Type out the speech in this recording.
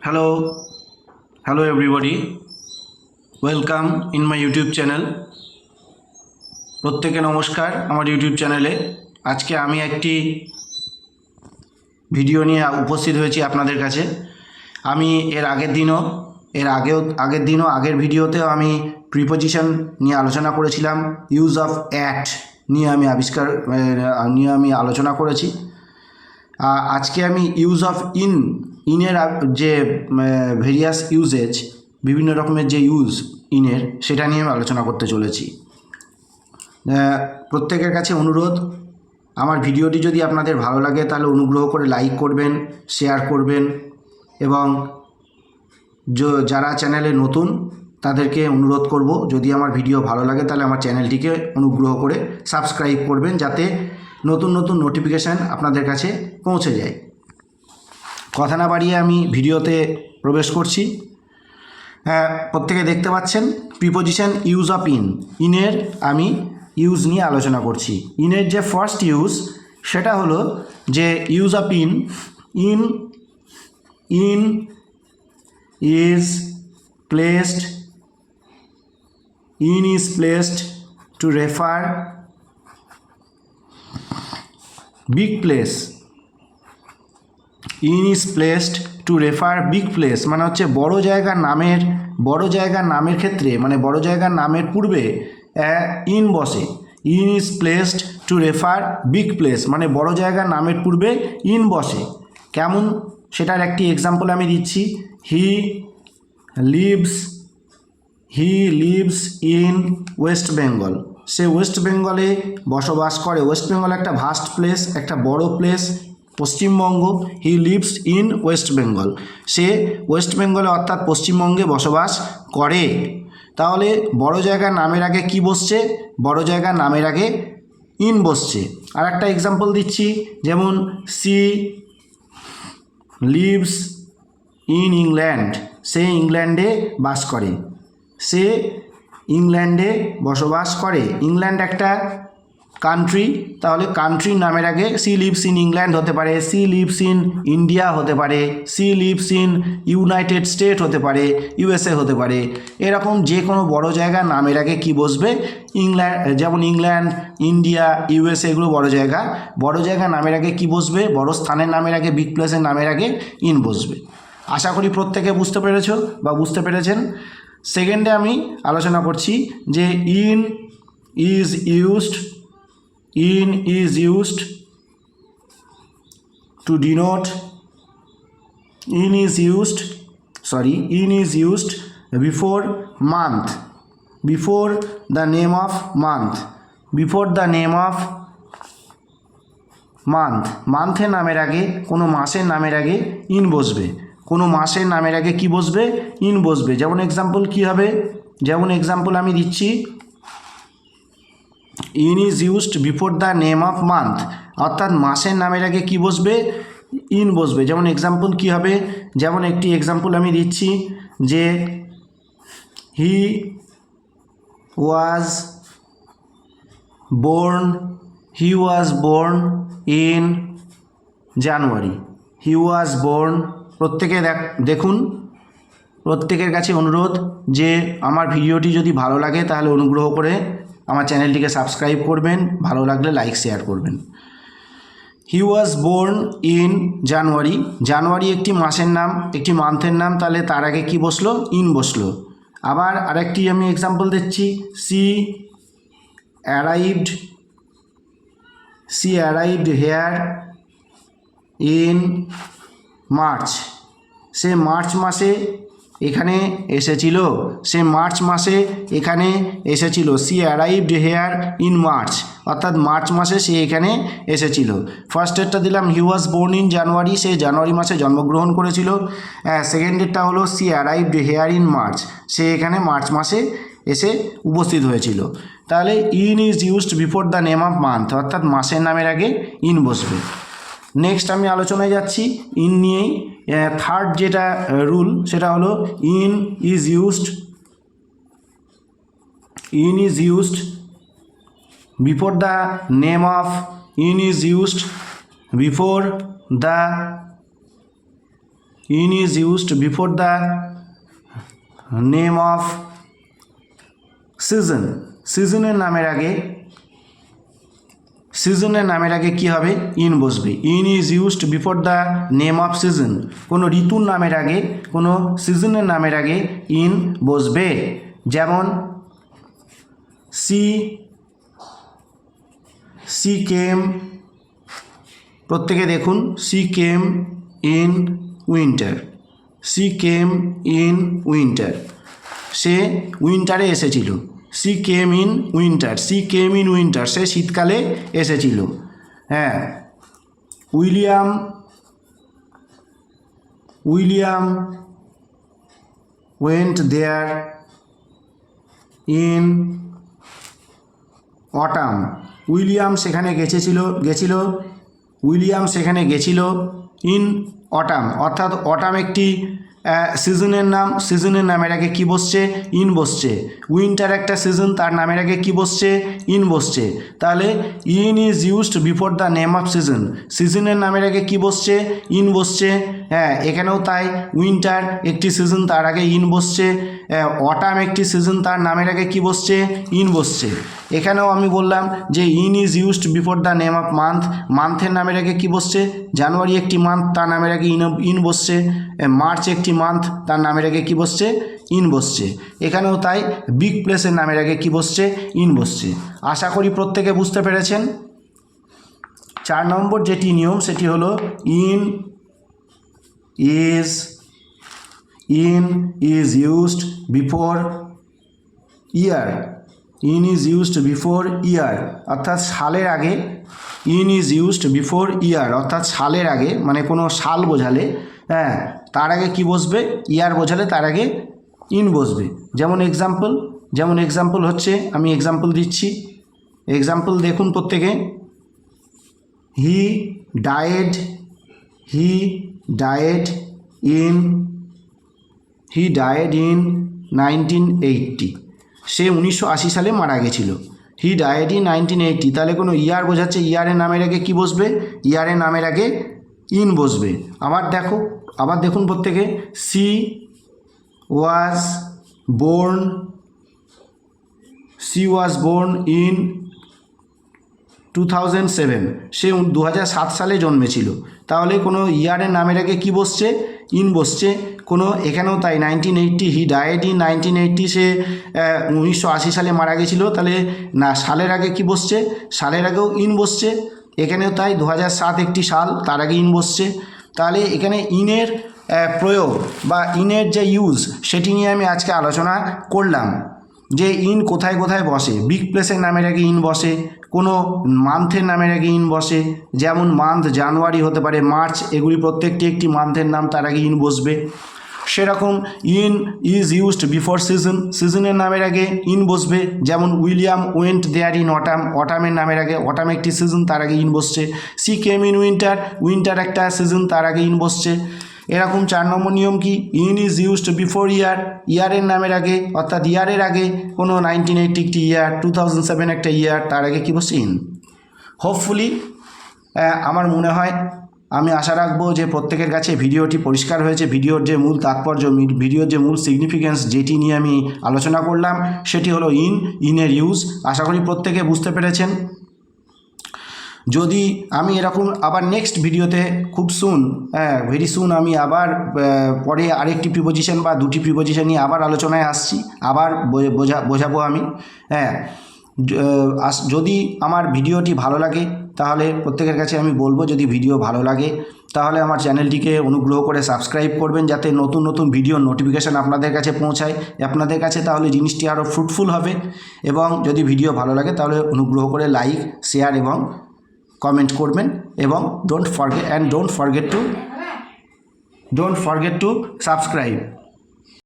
Hello, hello everybody. Welcome in my YouTube channel. প্রত্যেকে নমস্কার আমার ইউটিউব চ্যানেলে। আজকে আমি একটি ভিডিও নিয়ে উপস্থিত হয়েছি আপনাদের কাছে। আমি আগের ভিডিওতেও আমি প্রিপোজিশন নিয়ে আলোচনা করেছিলাম। ইউজ অফ অ্যাট নিয়ে আমি আলোচনা করেছি। আজকে আমি ইউজ অফ ইনের যে ভেরিয়াস ইউজেজ, বিভিন্ন রকমের যে ইউজ ইনের, সেটা নিয়ে আমি আলোচনা করতে চলেছি। প্রত্যেকের কাছে অনুরোধ, আমার ভিডিওটি যদি আপনাদের ভালো লাগে তাহলে অনুগ্রহ করে লাইক করবেন, শেয়ার করবেন, এবং যারা চ্যানেলে নতুন তাদেরকে অনুরোধ করব, যদি আমার ভিডিও ভালো লাগে তাহলে আমার চ্যানেলটিকে অনুগ্রহ করে সাবস্ক্রাইব করবেন, যাতে নতুন নতুন নোটিফিকেশান আপনাদের কাছে পৌঁছে যায়। কথা না বাড়িয়ে আমি ভিডিওতে প্রবেশ করছি। প্রত্যেকে দেখতে পাচ্ছেন প্রিপোজিশন ইউজ অফ ইনের আমি ইউজ নিয়ে আলোচনা করছি। ইনের যে ফার্স্ট ইউজ সেটা হলো যে use of in is placed two refer big place. In is placed two refer big place মানে হচ্ছে বড় জায়গার নামের ক্ষেত্রে, মানে বড় জায়গার নামের পূর্বে ইন বসে। In is placed two refer big place মানে বড় জায়গার নামের পূর্বে ইন বসে। কেমন, সেটার একটি এক্সাম্পল আমি দিচ্ছি। He lives in West Bengal. Say West বেঙ্গলে বসবাস করে। ওয়েস্ট বেঙ্গল একটা ভাস্ট প্লেস, একটা বড় place, Paschimbanga. He lives in West Bengal, say West বেঙ্গলে অর্থাৎ পশ্চিমবঙ্গে বসবাস করে। তাহলে বড় জায়গার নামের আগে কি বসছে? বড় জায়গার নামের আগে ইন বসছে। আর একটা এক্সাম্পল দিচ্ছি, যেমন সি লিভস ইন ইংল্যান্ড, সে ইংল্যান্ডে বাস করে। সে ইংল্যান্ডে বসবাস করে। ইংল্যান্ড একটা কান্ট্রি, তাহলে কান্ট্রির নামের আগে সি লিভস ইন ইংল্যান্ড হতে পারে, সি লিভস ইন ইন্ডিয়া হতে পারে, she lives in United State হতে পারে, ইউএসএ হতে পারে। এরকম যে কোনো বড় জায়গার নামের আগে কি বসবে? যেমন ইংল্যান্ড, ইন্ডিয়া, ইউএসএ, এগুলো বড় জায়গা। বড় জায়গার নামের আগে কি বসবে? বড় স্থানের নামের আগে, বিগ প্লেসের নামের আগে ইন বসবে। আশা করি প্রত্যেকে বুঝতে পেরেছো বা বুঝতে পেরেছেন। সেকেন্ডে আমি আলোচনা করছি যে in is used to denote in is used before the name of মান্থের নামের আগে, কোনো মাসের নামের আগে ইন বসবে। কোনো মাসের নামের আগে কি বসবে? ইন বসবে। যেমন এক্সাম্পল কি হবে? যেমন এক্সাম্পল আমি দিচ্ছি, in is used before the name of month, অর্থাৎ মাসের নামের আগে কি বসবে? ইন বসবে। যেমন এক্সাম্পল কি হবে? যেমন একটি এক্সাম্পল আমি দিচ্ছি যে he was born in January. He was born. প্রত্যেকে দেখুন, প্রত্যেকের কাছে অনুরোধ যে আমার ভিডিওটি যদি ভালো লাগে তাহলে অনুগ্রহ করে আমার চ্যানেলটিকে সাবস্ক্রাইব করবেন, ভালো লাগলে লাইক শেয়ার করবেন। হি ওয়াজ বোর্ন ইন জানুয়ারি। জানুয়ারি একটি মাসের নাম, একটি মান্থের নাম, তাহলে তার আগে কি বসলো? ইন বসলো। আবার আরেকটি আমি এক্সাম্পল দিচ্ছি, she arrived here in March. সে মার্চ মাসে এখানে এসেছিল। She arrived here in March, অর্থাৎ মার্চ মাসে সে এখানে এসেছিল। ফার্স্টেরটা দিলাম হি ওয়াজ বোর্ন ইন জানুয়ারি, সে জানুয়ারি মাসে জন্মগ্রহণ করেছিল। সেকেন্ডেরটা হলো she arrived here in March, সে এখানে মার্চ মাসে এসে উপস্থিত হয়েছিল। তাহলে in is used before the name of month, অর্থাৎ মাসের নামের আগে ইন বসবে। নেক্সট আমি আলোচনায় যাচ্ছি ইন নিয়েই। থার্ড যেটা রুল সেটা হলো in is used before the name of in is used before the name off season, সিজনের নামের আগে কী হবে? ইন বসবে। In is used before the name off season, কোনো ঋতুর নামের আগে, কোনো সিজনের নামের আগে ইন বসবে। যেমন সি কেম, প্রত্যেকে দেখুন, she came in winter, she came in winter, সে উইন্টারে এসেছিল। She came in winter, she came in winter, সে শীতকালে এসেছিল। হ্যাঁ, William went there in autumn, William সেখানে গেছিল, উইলিয়াম সেখানে গেছিল ইন অটাম, অর্থাৎ অটাম একটি সিজনের নাম, সিজনের নামের আগে কী বসছে? ইন বসছে। উইন্টার একটা সিজন, তার নামের আগে কী বসছে? ইন বসছে। তাহলে in is used before the name off season, সিজনের নামের আগে কী বসছে? ইন বসছে। হ্যাঁ, এখানেও তাই, উইন্টার একটি সিজন, তার আগে ইন বসছে। অটাম একটি সিজন, তার নামের আগে কী বসছে? ইন বসছে। এখানেও আমি বললাম যে in is used before the name of month, মান্থের নামের আগে কী বসছে? জানুয়ারি একটি মান্থ, তার নামের আগে ইন বসছে। মার্চ একটি মান্থ, তার নামের আগে কী বসছে? ইন বসছে। এখানেও তাই, বিগ প্লেসের নামের আগে কী বসছে? ইন বসছে। আশা করি প্রত্যেকে বুঝতে পেরেছেন। 4 নম্বর যেটি নিয়ম সেটি হলো in is used before year, in is used before year, অর্থাৎ সালের আগে। In is used before year, অর্থাৎ সালের আগে, মানে কোনো সাল বোঝালে, হ্যাঁ, তার আগে কি বসবে? ইয়ার বোঝালে তার আগে ইন বসবে। যেমন এক্সাম্পল হচ্ছে, আমি এক্সাম্পল দিচ্ছি, এক্সাম্পল দেখুন প্রত্যেকে। হি ডায়েড ইন 1980, সে 1980 সালে মারা গেছিল। হি ডায়েড ইন 1980, তাহলে কোনো ইয়ার বোঝাচ্ছে, ইয়ারের নামের আগে কি বসবে? ইয়ারের নামের আগে ইন বসবে। আবার দেখুন প্রত্যেকে, সি ওয়াজ বোর্ন ইন 2007, সে 2007 সালে জন্মেছিল। তাহলে কোনো ইয়ারের নামের আগে কি বসছে? ইন বসছে। কোনো এখানেও তাই, 1980, হি ডায়েড ইন 1980, সে 1980 সালে মারা গেছিল। তাহলে না, সালের আগে কি বসছে? সালের আগেও ইন বসছে। এখানেও তাই, 2007 একটি সাল, তার আগে ইন বসছে। তাহলে এখানে ইনের প্রয়োগ বা ইনের যে ইউজ, সেটি নিয়ে আমি আজকে আলোচনা করলাম, যে ইন কোথায় কোথায় বসে। বিগ প্লেসের নামের আগে ইন বসে, কোনো মান্থের নামের আগে ইন বসে, যেমন মান্থ জানুয়ারি হতে পারে, মার্চ, এগুলি প্রত্যেকটি একটি মান্থের নাম, তার আগে ইন বসবে। সেরকম in is used before season, সিজনের নামের আগে ইন বসবে। যেমন William went there in autumn, অটামের নামের আগে, অটাম একটি সিজন, তার আগে ইন বসছে। She came in winter, winter একটা সিজন, তার আগে ইন বসছে। এরকম 4 নম্বর নিয়ম কি? In is used before year, ইয়ারের নামের আগে, অর্থাৎ ইয়ারের আগে কোনো 1980 একটি ইয়ার, 2007 একটা ইয়ার, তার আগে কী বসছে? ইন। হোপফুলি আমার মনে হয়, আমি আশা রাখবো যে প্রত্যেকের কাছে ভিডিওটি পরিষ্কার হয়েছে। ভিডিওর যে মূল তাৎপর্য, ভিডিওর যে মূল সিগনিফিক্যান্স, যেটি নিয়ে আমি আলোচনা করলাম, সেটি হলো ইনের ইউজ। আশা করি প্রত্যেকে বুঝতে পেরেছেন। যদি আমি এরকম আবার নেক্সট ভিডিওতে খুব ভেরি সুন আমি আবার পরে আরেকটি প্রিপোজিশন বা দুটি প্রিপোজিশন নিয়ে আবার আলোচনায় আসছি, আবার বোঝাবো আমি। যদি আমার ভিডিওটি ভালো লাগে, তাহলে প্রত্যেকের কাছে আমি বলবো, যদি ভিডিও ভালো লাগে তাহলে আমার চ্যানেলটিকে অনুগ্রহ করে সাবস্ক্রাইব করবেন, যাতে নতুন নতুন ভিডিওর নোটিফিকেশান আপনাদের কাছে পৌঁছায় আপনাদের কাছে, তাহলে জিনিসটি আরও ফ্রুটফুল হবে। এবং যদি ভিডিও ভালো লাগে তাহলে অনুগ্রহ করে লাইক, শেয়ার এবং কমেন্ট করবেন। এবং ডোন্ট ফরগেট টু সাবস্ক্রাইব।